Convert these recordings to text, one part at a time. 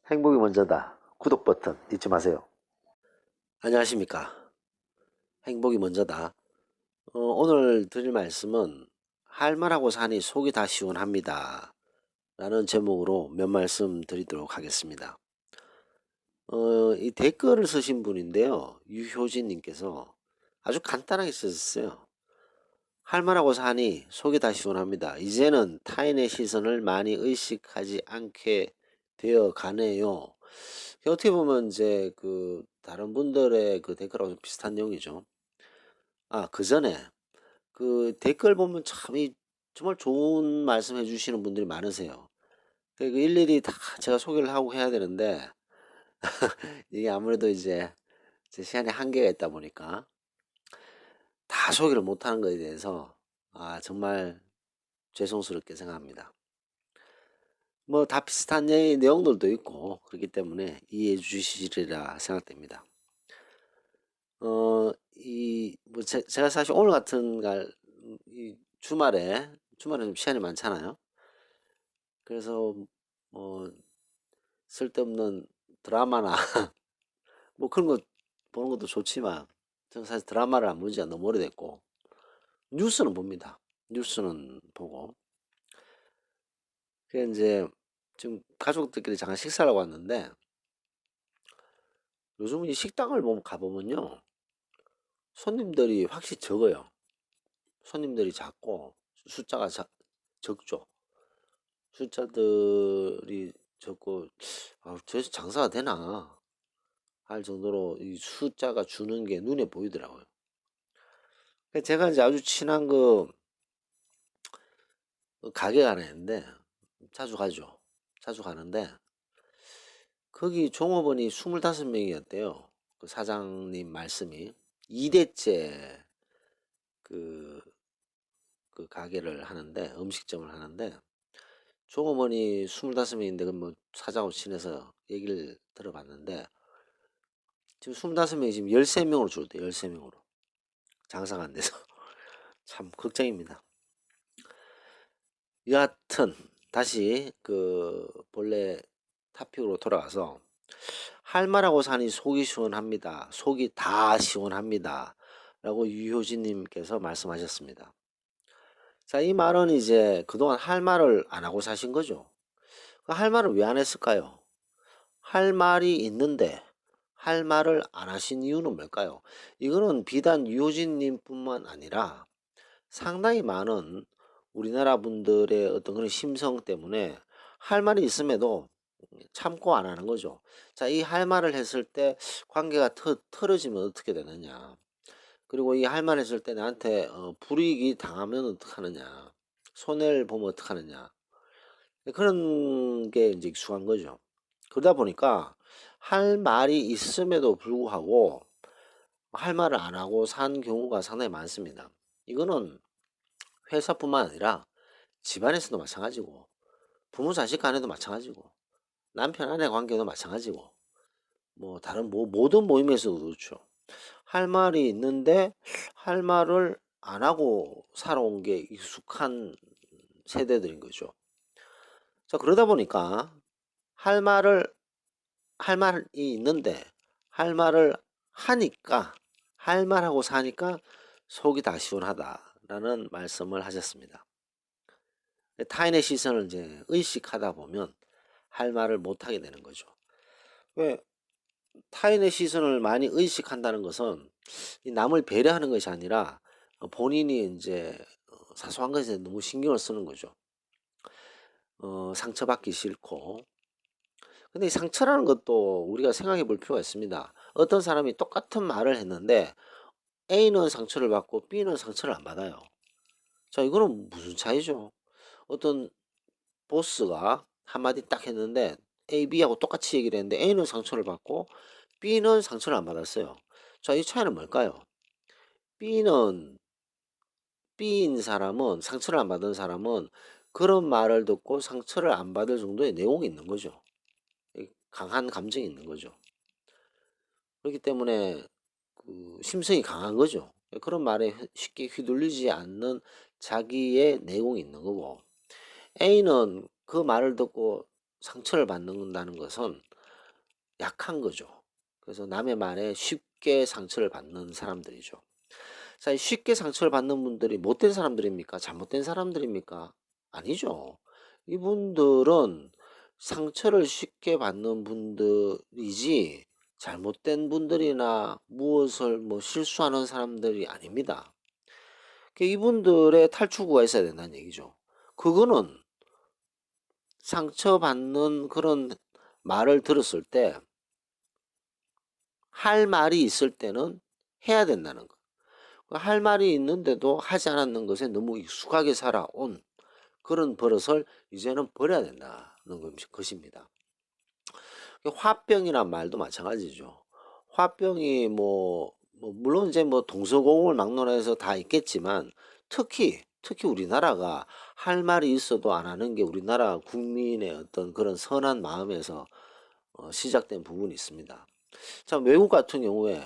행복이 먼저다. 구독 버튼 잊지 마세요. 안녕하십니까. 행복이 먼저다. 오늘 드릴 말씀은 할 말하고 사니 속이 다 시원합니다. 라는 제목으로 몇 말씀 드리도록 하겠습니다. 이 댓글을 쓰신 분인데요. 유효진님께서 아주 간단하게 쓰셨어요. 할 말하고 사니 속이 다 시원합니다. 이제는 타인의 시선을 많이 의식하지 않게 되어 가네요. 어떻게 보면 이제 다른 분들의 그 댓글하고 좀 비슷한 내용이죠. 그 전에 댓글 보면 참 정말 좋은 말씀 해주시는 분들이 많으세요. 일일이 다 제가 소개를 하고 해야 되는데 이게 아무래도 이제 제 시간에 한계가 있다 보니까 다 소개를 못하는 것에 대해서 정말 죄송스럽게 생각합니다. 뭐 다 비슷한 내용들도 있고 그렇기 때문에 이해해 주시리라 생각됩니다. 제가 사실 오늘 같은 이 주말에 좀 시간이 많잖아요. 그래서 뭐 쓸데없는 드라마나 뭐 그런 거 보는 것도 좋지만 저는 사실 드라마를 안 본 지가 너무 오래됐고 뉴스는 봅니다. 뉴스는 보고. 그게 인제 지금 가족들끼리 잠깐 식사를 하고 왔는데 요즘 이 식당을 가 보면요. 손님들이 확실히 적어요. 손님들이 작고 숫자가 적죠. 숫자들이 적고 '저기서 장사가 되나?' 할 정도로 이 숫자가 주는 게 눈에 보이더라고요. 제가 이제 아주 친한 가게가 하나 있는데 자주 가죠. 자주 가는데 거기 종업원이 25 명이었대요. 그 사장님 말씀이. 2 대째 그 가게를 하는데 음식점을 하는데 종업원이 25 명인데 뭐 사장하고 친해서 얘기를 들어봤는데 지금 25 명이 지금 13 명으로 줄었대요. 13 명으로. 장사가 안 돼서. 참 걱정입니다. 여하튼 다시 본래 토픽으로 돌아가서 "할 말하고 사니 속이 시원합니다. 속이 다 시원합니다." 라고 유효진 님께서 말씀하셨습니다. 자, 이 말은 이제 그동안 할 말을 안 하고 사신 거죠. 할 말을 왜 안 했을까요? 할 말이 있는데 할 말을 안 하신 이유는 뭘까요? 이거는 비단 유효진 님뿐만 아니라 상당히 많은 우리나라 분들의 어떤 그런 심성 때문에 할 말이 있음에도 참고 안 하는 거죠. 자, 이 할 말을 했을 때 관계가 틀어지면 어떻게 되느냐. 그리고 이 할 말 했을 때 나한테 불이익이 당하면 어떡하느냐. 손해를 보면 어떡하느냐. 그런 게 이제 익숙한 거죠. 그러다 보니까 할 말이 있음에도 불구하고 할 말을 안 하고 산 경우가 상당히 많습니다. 이거는 회사뿐만 아니라 집안에서도 마찬가지고 부모 자식 간에도 마찬가지고 남편 아내 관계도 마찬가지고 뭐 다른 모든 모임에서도 그렇죠. 할 말이 있는데 할 말을 안 하고 살아온 게 익숙한 세대들인 거죠. 자, 그러다 보니까 할 말을 할 말이 있는데 할 말을 하니까 할 말하고 사니까 속이 다 시원하다라는 말씀을 하셨습니다. 타인의 시선을 이제 의식하다 보면 할 말을 못 하게 되는 거죠. 왜 타인의 시선을 많이 의식한다는 것은 이 남을 배려하는 것이 아니라 본인이 인제 사소한 것에 너무 신경을 쓰는 거죠. 상처받기 싫고. 근데 이 상처라는 것도 우리가 생각해 볼 필요가 있습니다. 어떤 사람이 똑같은 말을 했는데 A는 상처를 받고 B는 상처를 안 받아요. 자, 이거는 무슨 차이죠? 어떤 보스가 한마디 딱 했는데 A, B하고 똑같이 얘기를 했는데 A는 상처를 받고 B는 상처를 안 받았어요. 자, 이 차이는 뭘까요? B는 B인 사람은 상처를 안 받은 사람은 그런 말을 듣고 상처를 안 받을 정도의 내용이 있는 거죠. 강한 감정이 있는 거죠. 그렇기 때문에 심성이 강한 거죠. 그런 말에 쉽게 휘둘리지 않는 자기의 내용이 있는 거고 A는 그 말을 듣고 상처를 받는다는 것은 약한 거죠. 그래서 남의 말에 쉽게 상처를 받는 사람들이죠. 자, 이 쉽게 상처를 받는 분들이 못된 사람들입니까? 잘못된 사람들입니까? 아니죠. 이분들은 상처를 쉽게 받는 분들이지 잘못된 분들이나 무엇을 뭐 실수하는 사람들이 아닙니다. 이분들의 탈출구가 있어야 된다는 얘기죠. 그거는 상처받는 그런 말을 들었을 때 할 말이 있을 때는 해야 된다는 거. 할 말이 있는데도 하지 않았는 것에 너무 익숙하게 살아온 그런 버릇을 이제는 버려야 된다는 것입니다. 화병이란 말도 마찬가지죠. 화병이 물론 이제 뭐 동서고금을 막론해서 다 있겠지만 특히 우리나라가 할 말이 있어도 안 하는 게 우리나라 국민의 어떤 그런 선한 마음에서 시작된 부분이 있습니다. 자, 외국 같은 경우에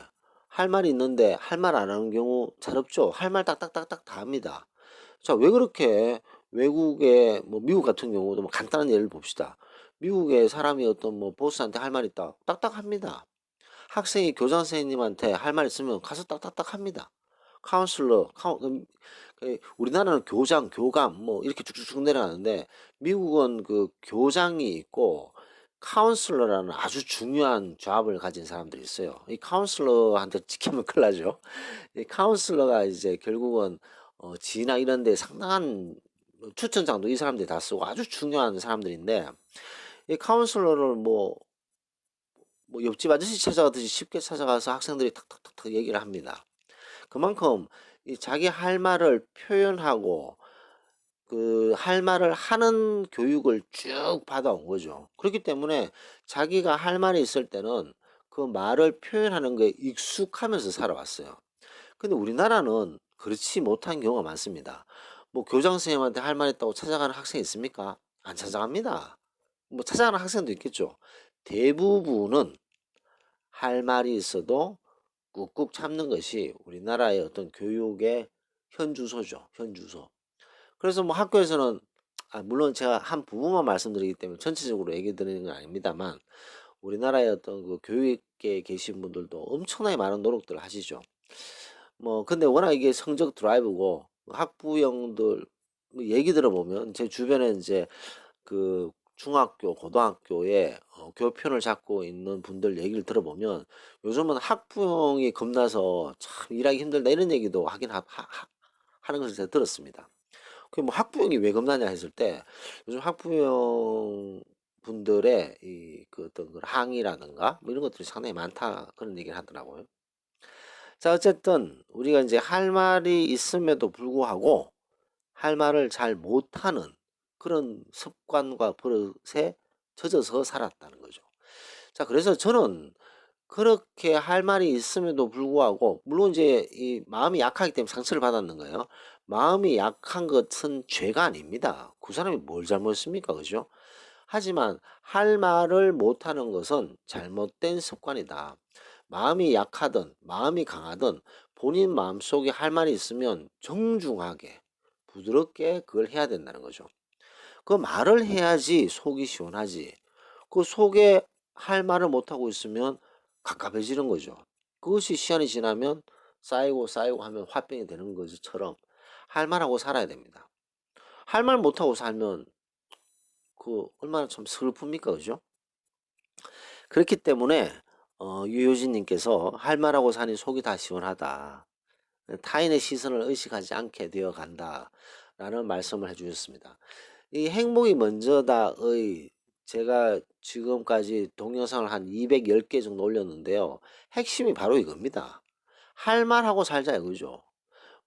할 말이 있는데 할 말 안 하는 경우 잘 없죠. 할 말 딱딱딱딱 다 합니다. 자, 왜 그렇게 외국의 뭐 미국 같은 경우도 뭐 간단한 예를 봅시다. 미국의 사람이 어떤 뭐 보스한테 할 말 있다. 딱딱합니다. 학생이 교장 선생님한테 할 말 있으면 가서 딱딱딱 합니다. 카운슬러, 우리나라는 교장, 교감 뭐 이렇게 쭉쭉쭉 내려가는데 미국은 그 교장이 있고 카운슬러라는 아주 중요한 잡을 가진 사람들이 있어요. 이 카운슬러한테 찍히면 큰일 나죠. 이 카운슬러가 이제 결국은 지나 이런 데 상당한 추천장도 이 사람들이 다 쓰고 아주 중요한 사람들인데 이 카운슬러를 뭐 옆집 아저씨 찾아가듯이 쉽게 찾아가서 학생들이 탁탁탁탁 얘기를 합니다. 그만큼 이 자기 할 말을 표현하고 그 할 말을 하는 교육을 쭉 받아온 거죠. 그렇기 때문에 자기가 할 말이 있을 때는 그 말을 표현하는 거에 익숙하면서 살아왔어요. 근데 우리나라는 그렇지 못한 경우가 많습니다. 뭐 교장 선생님한테 할 말 있다고 찾아가는 학생이 있습니까? 안 찾아갑니다. 뭐 찾아가는 학생도 있겠죠. 대부분은 할 말이 있어도 꾹꾹 참는 것이 우리나라의 어떤 교육의 현주소죠. 현주소. 그래서 뭐 학교에서는 물론 제가 한 부분만 말씀드리기 때문에 전체적으로 얘기 드리는 건 아닙니다만 우리나라의 어떤 그 교육계에 계신 분들도 엄청나게 많은 노력들을 하시죠. 뭐 근데 워낙 이게 성적 드라이브고 학부형들 뭐 얘기 들어보면 제 주변에 이제 그 중학교, 고등학교에 교편을 잡고 있는 분들 얘기를 들어보면 요즘은 학부형이 겁나서 참 일하기 힘들다 이런 얘기도 하긴 하는 것을 제가 들었습니다. 그 뭐 학부형이 왜 겁나냐 했을 때 요즘 학부형 분들의 이 그 어떤 그 항의라든가 뭐 이런 것들이 상당히 많다 그런 얘기를 하더라고요. 자, 어쨌든 우리가 이제 할 말이 있음에도 불구하고 할 말을 잘 못하는 그런 습관과 버릇에 젖어서 살았다는 거죠. 자, 그래서 저는 그렇게 할 말이 있음에도 불구하고 물론 이제 이 마음이 약하기 때문에 상처를 받았는 거예요. 마음이 약한 것은 죄가 아닙니다. 그 사람이 뭘 잘못했습니까? 그죠? 하지만 할 말을 못하는 것은 잘못된 습관이다. 마음이 약하든 마음이 강하든 본인 마음속에 할 말이 있으면 정중하게 부드럽게 그걸 해야 된다는 거죠. 그 말을 해야지 속이 시원하지. 그 속에 할 말을 못하고 있으면 갑갑해지는 거죠. 그것이 시간이 지나면 쌓이고 쌓이고 하면 화병이 되는 것처럼 할 말하고 살아야 됩니다. 할 말 못하고 살면 그 얼마나 참 슬픕니까? 그죠? 그렇기 때문에 유효진님께서 할 말하고 사니 속이 다 시원하다. 타인의 시선을 의식하지 않게 되어 간다라는 말씀을 해주셨습니다. 이 행복이 먼저다의 제가 지금까지 동영상을 한 210개 정도 올렸는데요. 핵심이 바로 이겁니다. 할 말하고 살자 이거죠.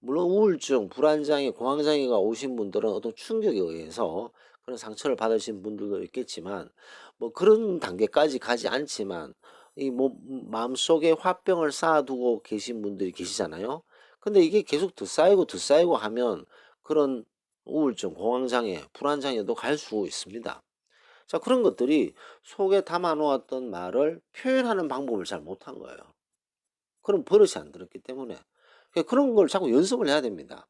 물론 우울증, 불안장애, 공황장애가 오신 분들은 어떤 충격에 의해서 그런 상처를 받으신 분들도 있겠지만 뭐 그런 단계까지 가지 않지만 이 마음속에 화병을 쌓아두고 계신 분들이 계시잖아요. 근데 이게 계속 더 쌓이고 하면 그런 우울증, 공황장애, 불안장애도 갈 수 있습니다. 자, 그런 것들이 속에 담아 놓았던 말을 표현하는 방법을 잘 못한 거예요. 그런 버릇이 안 들었기 때문에 그런 걸 자꾸 연습을 해야 됩니다.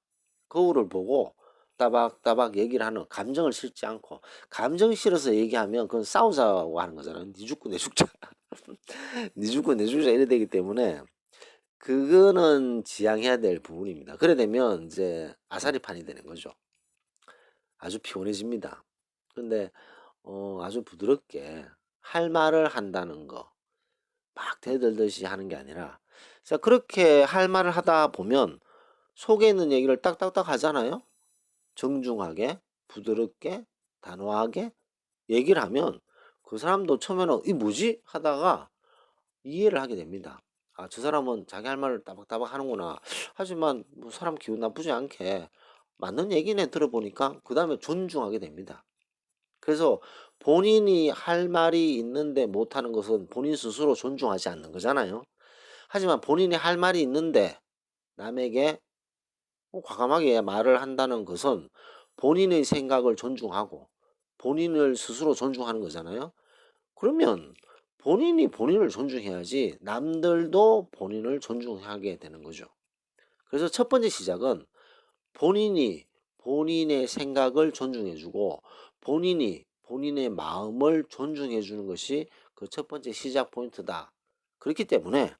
거울을 보고 따박따박 얘기를 하는, 감정을 실지 않고. 감정 실어서 얘기하면 그건 싸우자고 하는 거잖아요. 니 죽고 내 죽자. 니 죽고 내 죽자 이래 되기 때문에 그거는 지양해야 될 부분입니다. 그래 되면 이제 아사리판이 되는 거죠. 아주 피곤해집니다. 근데 아주 부드럽게 할 말을 한다는 거, 막 대들듯이 하는 게 아니라, 자, 그렇게 할 말을 하다 보면 속에 있는 얘기를 딱딱딱 하잖아요. 정중하게, 부드럽게, 단호하게 얘기를 하면 그 사람도 처음에는 이 뭐지? 하다가 이해를 하게 됩니다. 아, 저 사람은 자기 할 말을 따박따박 하는구나. 하지만 뭐 사람 기분 나쁘지 않게 맞는 얘기네 들어보니까 그 다음에 존중하게 됩니다. 그래서 본인이 할 말이 있는데 못하는 것은 본인 스스로 존중하지 않는 거잖아요. 하지만 본인이 할 말이 있는데 남에게 과감하게 말을 한다는 것은 본인의 생각을 존중하고 본인을 스스로 존중하는 거잖아요. 그러면 본인이 본인을 존중해야지 남들도 본인을 존중하게 되는 거죠. 그래서 첫 번째 시작은 본인이 본인의 생각을 존중해 주고 본인이 본인의 마음을 존중해 주는 것이 그 첫 번째 시작 포인트다. 그렇기 때문에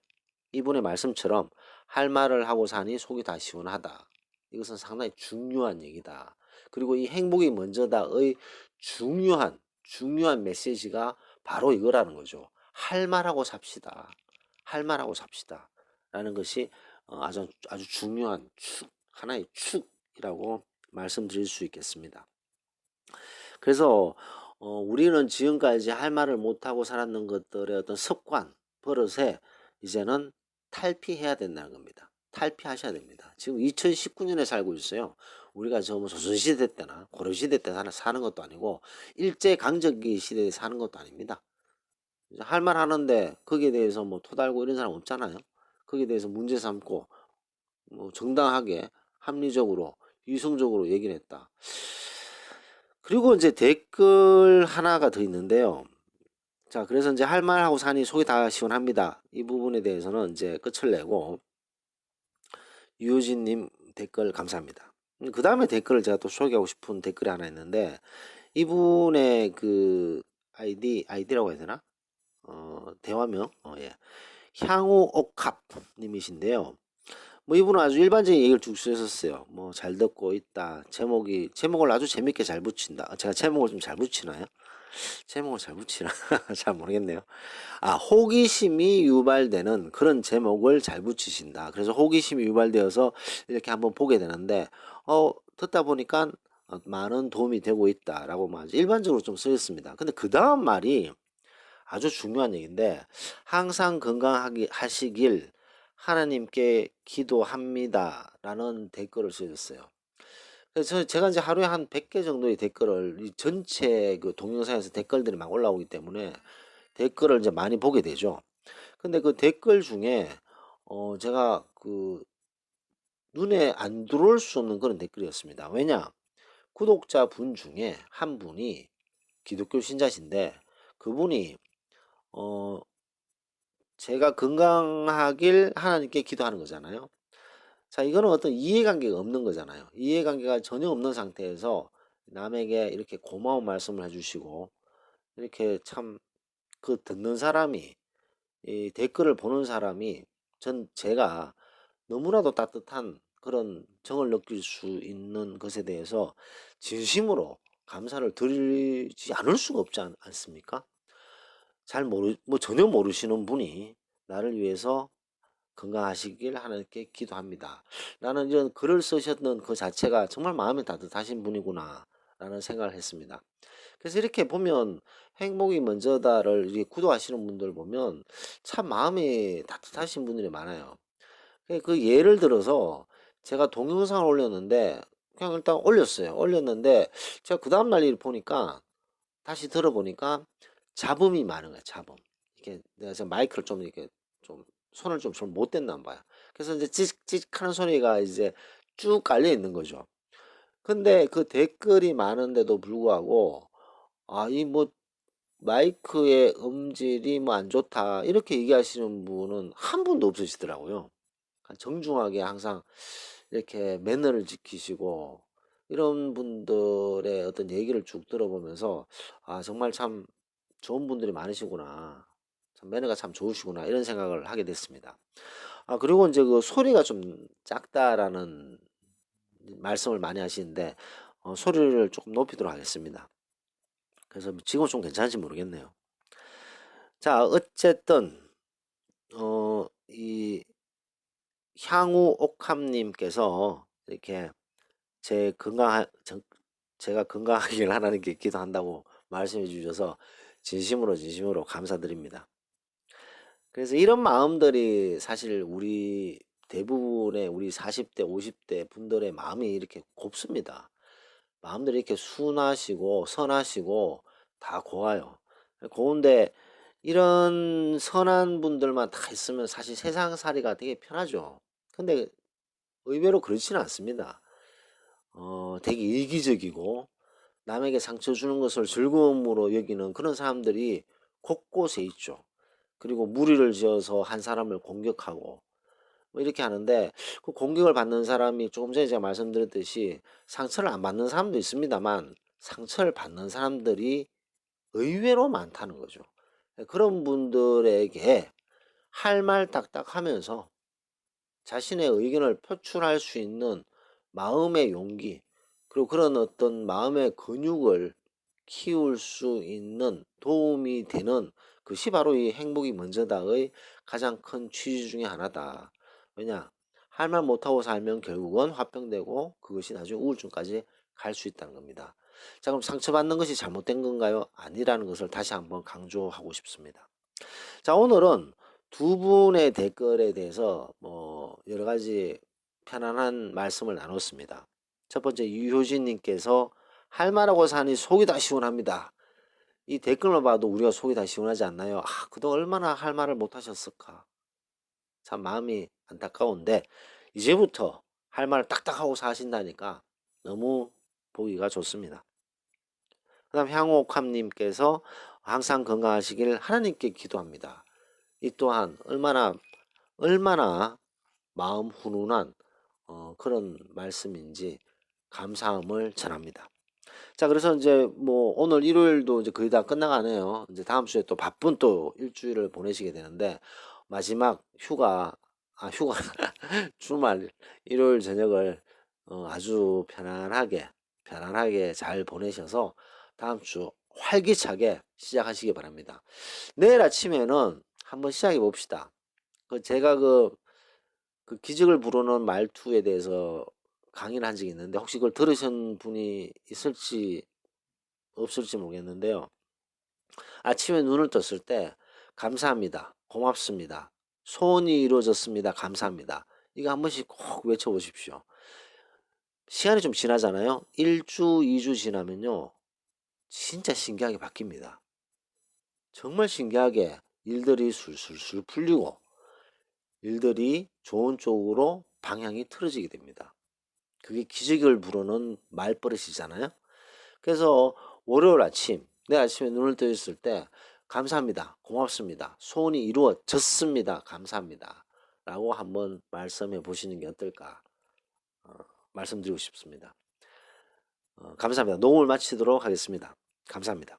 이분의 말씀처럼 할 말을 하고 사니 속이 다 시원하다. 이것은 상당히 중요한 얘기다. 그리고 이 행복이 먼저다의 중요한 메시지가 바로 이거라는 거죠. 할 말하고 삽시다. 할 말하고 삽시다. 라는 것이 아주 중요한 하나의 축이라고 말씀드릴 수 있겠습니다. 그래서 우리는 지금까지 할 말을 못하고 살았는 것들의 어떤 습관, 버릇에 이제는 탈피해야 된다는 겁니다. 탈피하셔야 됩니다. 지금 2019년에 살고 있어요. 우리가 뭐 조선시대 때나 고려시대 때 사는 것도 아니고 일제강점기 시대에 사는 것도 아닙니다. 할 말 하는데 거기에 대해서 뭐 토달고 이런 사람 없잖아요. 거기에 대해서 문제 삼고 뭐 정당하게 합리적으로 이성적으로 얘기를 했다. 그리고 이제 댓글 하나가 더 있는데요. 자, 그래서 이제 할 말하고 사니 속이 다 시원합니다. 이 부분에 대해서는 이제 끝을 내고 유효진님 댓글 감사합니다. 그 다음에 댓글을 제가 또 소개하고 싶은 댓글이 하나 있는데 이분의 그 아이디라고 해야 되나? 대화명, 예. 향우옥합님이신데요. 뭐 이분은 아주 일반적인 얘기를 쭉 쓰셨어요. 뭐 잘 듣고 있다. 제목을 아주 재밌게 잘 붙인다. 제가 제목을 좀 잘 붙이나요? 제목을 잘 붙이나? 잘 모르겠네요. 아, 호기심이 유발되는 그런 제목을 잘 붙이신다. 그래서 호기심이 유발되어서 이렇게 한번 보게 되는데, 듣다 보니까 많은 도움이 되고 있다라고 일반적으로 좀 쓰였습니다. 근데 그 다음 말이 아주 중요한 얘기인데, 항상 건강하게 하시길 하나님께 기도합니다라는 댓글을 쓰셨어요. 그래서 제가 이제 하루에 한 100개 정도의 댓글을 이 전체 그 동영상에서 댓글들이 막 올라오기 때문에 댓글을 이제 많이 보게 되죠. 근데 그 댓글 중에 제가 그 눈에 안 들어올 수 없는 그런 댓글이었습니다. 왜냐? 구독자 분 중에 한 분이 기독교 신자신데 그분이 어 제가 건강하길 하나님께 기도하는 거잖아요. 자, 이거는 어떤 이해관계가 없는 거잖아요. 이해관계가 전혀 없는 상태에서 남에게 이렇게 고마운 말씀을 해주시고 이렇게 참 그 듣는 사람이 이 댓글을 보는 사람이 제가 너무나도 따뜻한 그런 정을 느낄 수 있는 것에 대해서 진심으로 감사를 드리지 않을 수가 없지 않습니까? 뭐 전혀 모르시는 분이 나를 위해서 건강하시길 하나님께 기도합니다. 라는 이런 글을 쓰셨던 그 자체가 정말 마음이 따뜻하신 분이구나 라는 생각을 했습니다. 그래서 이렇게 보면 행복이 먼저다를 이렇게 구도하시는 분들 보면 참 마음이 따뜻하신 분들이 많아요. 그 예를 들어서 제가 동영상을 올렸는데 그냥 일단 올렸어요. 올렸는데 제가 그 다음날 일 보니까 다시 들어보니까 잡음이 많은 거예요. 잡음. 이게 내가 지금 마이크를 좀 이렇게 좀 손을 좀 못 댔나 봐요. 그래서 이제 찌직 하는 소리가 이제 쭉 깔려 있는 거죠. 근데 그 댓글이 많은데도 불구하고 이 뭐 마이크의 음질이 뭐 안 좋다 이렇게 얘기하시는 분은 한 분도 없으시더라고요. 정중하게 항상 이렇게 매너를 지키시고 이런 분들의 어떤 얘기를 쭉 들어보면서 '아 정말 참 좋은 분들이 많으시구나. 참 매너가 참 좋으시구나.' 이런 생각을 하게 됐습니다. 그리고 인제 그 "소리가 좀 작다."라는 말씀을 많이 하시는데 소리를 쪼끔 높이도록 하겠습니다. 그래서 지금은 좀 괜찮은지 모르겠네요. 자 어쨌든 이 향후 옥함 님께서 이렇게 제 건강하 정 제가 건강하길 하나님께 기도한다고 말씀해 주셔서 진심으로, 진심으로 감사드립니다. 그래서 이런 마음들이 사실 우리 대부분의 우리 40대 50대 분들의 마음이 이렇게 곱습니다. 마음들이 이렇게 순하시고 선하시고 다 고와요. 고운데 이런 선한 분들만 다 있으면 사실 세상살이가 되게 편하죠. 근데 의외로 그렇지는 않습니다. 되게 이기적이고 남에게 상처 주는 것을 즐거움으로 여기는 그런 사람들이 곳곳에 있죠. 그리고 무리를 지어서 한 사람을 공격하고 뭐 이렇게 하는데 그 공격을 받는 사람이 조금 전에 제가 말씀드렸듯이 상처를 안 받는 사람도 있습니다만 상처를 받는 사람들이 의외로 많다는 거죠. 그런 분들에게 할 말 딱딱 하면서 자신의 의견을 표출할 수 있는 마음의 용기, 그리고 그런 어떤 마음의 근육을 키울 수 있는 도움이 되는 그것이 바로 이 "행복이 먼저다."의 가장 큰 취지 중에 하나다. 왜냐? 할 말 못하고 살면 결국은 화병되고 그것이 나중에 우울증까지 갈 수 있다는 겁니다. 자 그럼 상처받는 것이 잘못된 건가요? 아니라는 것을 다시 한번 강조하고 싶습니다. 자 오늘은 두 분의 댓글에 대해서 뭐 여러 가지 편안한 말씀을 나눴습니다. 첫 번째 유효진 님께서 "할 말하고 사니 속이 다 시원합니다." 이 댓글만 봐도 우리가 속이 다 시원하지 않나요? 그동안 얼마나 할 말을 못 하셨을까. 참 마음이 안타까운데 이제부터 할 말을 딱딱하고 사신다니까 너무 보기가 좋습니다. 그다음 향옥함 님께서 "항상 건강하시길 하나님께 기도합니다." 이 또한 얼마나 마음 훈훈한 그런 말씀인지 감사함을 전합니다. 자 그래서 이제 뭐 오늘 일요일도 이제 거의 다 끝나가네요. 이제 다음 주에 또 바쁜 또 일주일을 보내시게 되는데 마지막 휴가 주말 일요일 저녁을 아주 편안하게 잘 보내셔서 다음 주 활기차게 시작하시기 바랍니다. 내일 아침에는 한번 시작해 봅시다. 제가 그 기적을 부르는 말투에 대해서 강의를 한 적이 있는데 혹시 그걸 들으신 분이 있을지 없을지 모르겠는데요. 아침에 눈을 떴을 때 "감사합니다. 고맙습니다. 소원이 이루어졌습니다. 감사합니다." 이거 한 번씩 꼭 외쳐 보십시오. 시간이 좀 지나잖아요. 1 주, 2주 지나면요. 진짜 신기하게 바뀝니다. 정말 신기하게 일들이 술술술 풀리고 일들이 좋은 쪽으로 방향이 틀어지게 됩니다. 그게 기적을 부르는 말버릇이잖아요. 그래서 월요일 아침 내일 아침에 눈을 뜨셨을 때 "감사합니다. 고맙습니다. 소원이 이루어졌습니다. 감사합니다." 라고 한번 말씀해 보시는 게 어떨까 말씀드리고 싶습니다. 감사합니다. 녹음을 마치도록 하겠습니다. 감사합니다.